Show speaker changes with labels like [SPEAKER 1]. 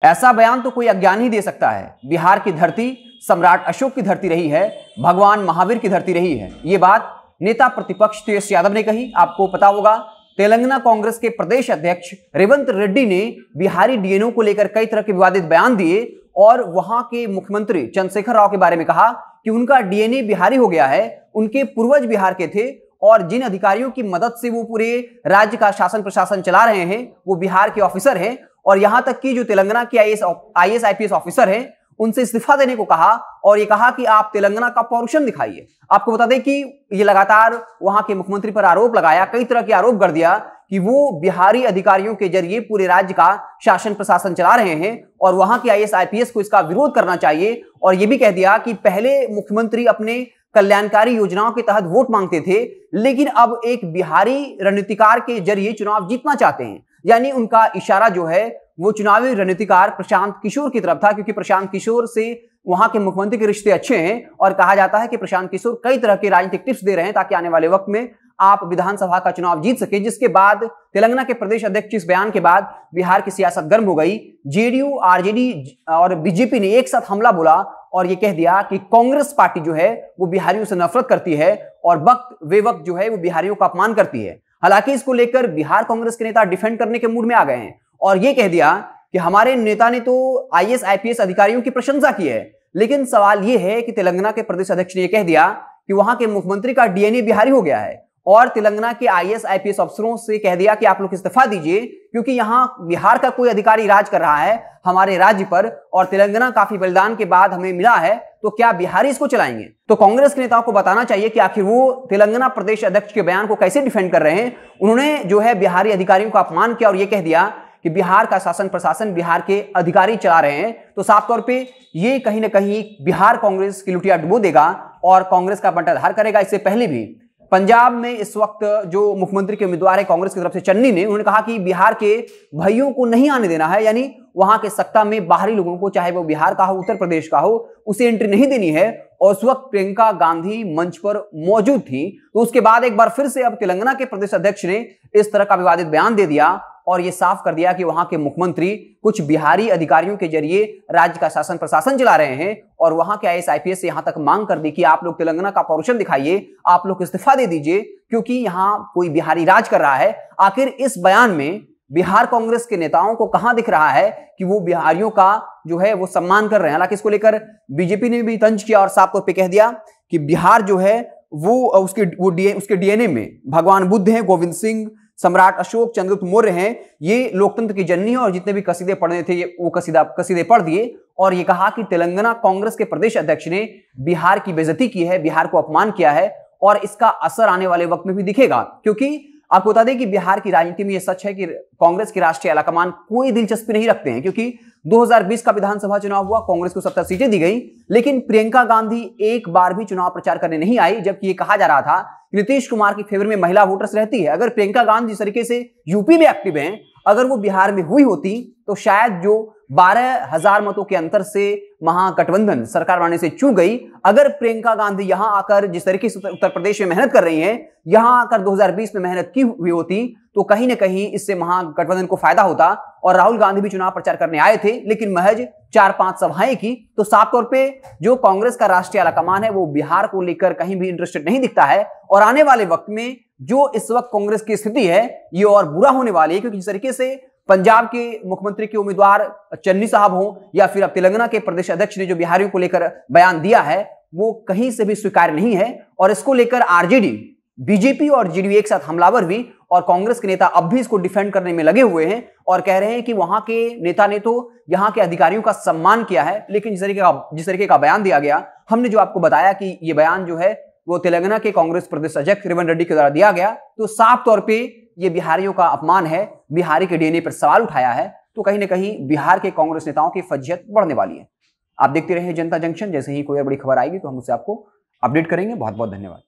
[SPEAKER 1] ऐसा बयान तो कोई अज्ञानी ही दे सकता है। बिहार की धरती सम्राट अशोक की धरती रही है, भगवान महावीर की धरती रही है। ये बात नेता प्रतिपक्ष तेजस्वी यादव ने कही। आपको पता होगा, तेलंगाना कांग्रेस के प्रदेश अध्यक्ष रेवंत रेड्डी ने बिहारी डीएनओ को लेकर कई तरह के विवादित बयान दिए और वहां के मुख्यमंत्री चंद्रशेखर राव के बारे में कहा कि उनका डीएनए बिहारी हो गया है, उनके पूर्वज बिहार के थे और जिन अधिकारियों की मदद से वो पूरे राज्य का शासन प्रशासन चला रहे हैं वो बिहार के ऑफिसर हैं। और यहां तक कि जो तेलंगाना के आईएएस आईपीएस ऑफिसर हैं उनसे इस्तीफा देने को कहा और ये कहा कि आप तेलंगाना का पौरुषम दिखाइए। आपको बता दें कि ये लगातार वहां के मुख्यमंत्री पर आरोप लगाया, कई तरह के आरोप कर दिया कि वो बिहारी अधिकारियों के जरिए पूरे राज्य का शासन प्रशासन चला रहे हैं और वहां के आईएएस आईपीएस को इसका विरोध करना चाहिए। और ये भी कह दिया कि पहले मुख्यमंत्री अपने कल्याणकारी योजनाओं के तहत वोट मांगते थे, लेकिन अब एक बिहारी रणनीतिकार के जरिए चुनाव जीतना चाहते हैं। यानी उनका इशारा जो है वो चुनावी रणनीतिकार प्रशांत किशोर की तरफ था, क्योंकि प्रशांत किशोर से वहां के मुख्यमंत्री के रिश्ते अच्छे हैं और कहा जाता है कि प्रशांत किशोर कई तरह के राजनीतिक टिप्स दे रहे हैं ताकि आने वाले वक्त में आप विधानसभा का चुनाव जीत सके। जिसके बाद तेलंगाना के प्रदेश अध्यक्ष इस बयान के बाद बिहार की सियासत गर्म हो गई। जेडीयू, आरजेडी और बीजेपी ने एक साथ हमला बोला और ये कह दिया कि कांग्रेस पार्टी जो है वो बिहारियों से नफरत करती है और वक्त बेवक्त जो है वो बिहारियों का अपमान करती है। हालांकि इसको लेकर बिहार कांग्रेस के नेता डिफेंड करने के मूड में आ गए हैं और ये कह दिया कि हमारे नेता ने तो आईएएस आईपीएस अधिकारियों की प्रशंसा की है, लेकिन सवाल यह है कि तेलंगाना के प्रदेश अध्यक्ष ने यह कह दिया कि वहां के मुख्यमंत्री का डीएनए बिहारी हो गया है और तेलंगाना के आईएएस आईपीएस अफसरों से कह दिया कि आप लोग इस्तीफा दीजिए क्योंकि यहां बिहार का कोई अधिकारी राज कर रहा है हमारे राज्य पर और तेलंगाना काफी बलिदान के बाद हमें मिला है, तो क्या बिहारी इसको चलाएंगे? तो कांग्रेस के नेताओं को बताना चाहिए कि आखिर वो तेलंगाना प्रदेश अध्यक्ष के बयान को कैसे डिफेंड कर रहे हैं। उन्होंने जो है बिहारी अधिकारियों का अपमान किया और यह कह दिया कि बिहार का शासन प्रशासन बिहार के अधिकारी चला रहे हैं। तो साफ तौर पे ये कहीं ना कहीं बिहार कांग्रेस की लुटिया डुबो देगा और कांग्रेस का बंटाधार करेगा। इससे पहले भी पंजाब में इस वक्त जो मुख्यमंत्री के उम्मीदवार है कांग्रेस की तरफ से चन्नी ने, उन्होंने कहा कि बिहार के भाइयों को नहीं आने देना है, यानी वहां के सत्ता में बाहरी लोगों को, चाहे वो बिहार का हो, उत्तर प्रदेश का हो, उसे एंट्री नहीं देनी है। और उस वक्त प्रियंका गांधी मंच पर मौजूद थी। तो उसके बाद एक बार फिर से अब तेलंगाना के प्रदेश अध्यक्ष ने इस तरह का विवादित बयान दे दिया और यह साफ कर दिया कि वहां के मुख्यमंत्री कुछ बिहारी अधिकारियों के जरिए राज्य का शासन प्रशासन चला रहे हैं और वहां के आईएएस आईपीएस से यहां तक मांग कर दी कि आप लोग तेलंगाना का पौरुषम दिखाइए, आप लोग इस्तीफा दे दीजिए क्योंकि यहां कोई बिहारी राज कर रहा है। आखिर इस बयान में बिहार कांग्रेस के नेताओं को कहां दिख रहा है कि वो बिहारियों का जो है वो सम्मान कर रहे हैं? हालांकि इसको लेकर बीजेपी ने भी तंज किया और साफ तौर पर कह दिया कि बिहार जो है वो उसके डीएनए में भगवान बुद्ध हैं, गोविंद सिंह, सम्राट अशोक, चंद्रगुप्त मौर्य हैं, ये लोकतंत्र की जननी है और जितने भी कसीदे पढ़ने थे वो कसीदे पढ़ दिए। और ये कहा कि तेलंगाना कांग्रेस के प्रदेश अध्यक्ष ने बिहार की बेइज्जती की है, बिहार को अपमान किया है और इसका असर आने वाले वक्त में भी दिखेगा। क्योंकि आपको बता दें कि बिहार की राजनीति में यह सच है कि कांग्रेस के राष्ट्रीय आलाकमान कोई दिलचस्पी नहीं रखते हैं, क्योंकि 2020 का विधानसभा चुनाव हुआ, कांग्रेस को 70 सीटें दी गई, लेकिन प्रियंका गांधी एक बार भी चुनाव प्रचार करने नहीं आई। जबकि ये कहा जा रहा था कि नीतीश कुमार की फेवर में महिला वोटर्स रहती है। अगर प्रियंका गांधी जिस तरीके से यूपी में एक्टिव हैं, अगर वो बिहार में हुई होती तो शायद जो 12,000 मतों के अंतर से महागठबंधन सरकार बनाने से चूक गई, अगर प्रियंका गांधी यहां आकर जिस तरीके से उत्तर प्रदेश में मेहनत कर रही हैं, यहां आकर 2020 में मेहनत की हुई होती तो कहीं ना कहीं इससे महागठबंधन को फायदा होता। और राहुल गांधी भी चुनाव प्रचार करने आए थे, लेकिन महज 4-5 सभाएं की। तो साफ तौर पे जो कांग्रेस का राष्ट्रीय आलाकमान है वो बिहार को लेकर कहीं भी इंटरेस्टेड नहीं दिखता है। और आने वाले वक्त में जो इस वक्त कांग्रेस की स्थिति है ये और बुरा होने वाली है, क्योंकि जिस तरीके से पंजाब के मुख्यमंत्री के उम्मीदवार चन्नी साहब हो या फिर अब तेलंगाना के प्रदेश अध्यक्ष ने जो बिहारियों को लेकर बयान दिया है वो कहीं से भी स्वीकार्य नहीं है। और इसको लेकर आरजेडी, बीजेपी और जेडीयू एक साथ हमलावर भी और कांग्रेस के नेता अब भी इसको डिफेंड करने में लगे हुए हैं और कह रहे हैं कि वहां के नेता ने तो यहां के अधिकारियों का सम्मान किया है, लेकिन जिस तरीके का बयान दिया गया, हमने जो आपको बताया कि ये बयान जो है वो तेलंगाना के कांग्रेस प्रदेश अध्यक्ष रेवंत रेड्डी के द्वारा दिया गया, तो साफ तौर पे ये बिहारियों का अपमान है, बिहारी के डीएनए पर सवाल उठाया है। तो कहीं ना कहीं बिहार के कांग्रेस नेताओं की फजीहत बढ़ने वाली है। आप देखते रहे जनता जंक्शन, जैसे ही कोई बड़ी खबर आएगी तो हम उससे आपको अपडेट करेंगे। बहुत बहुत धन्यवाद।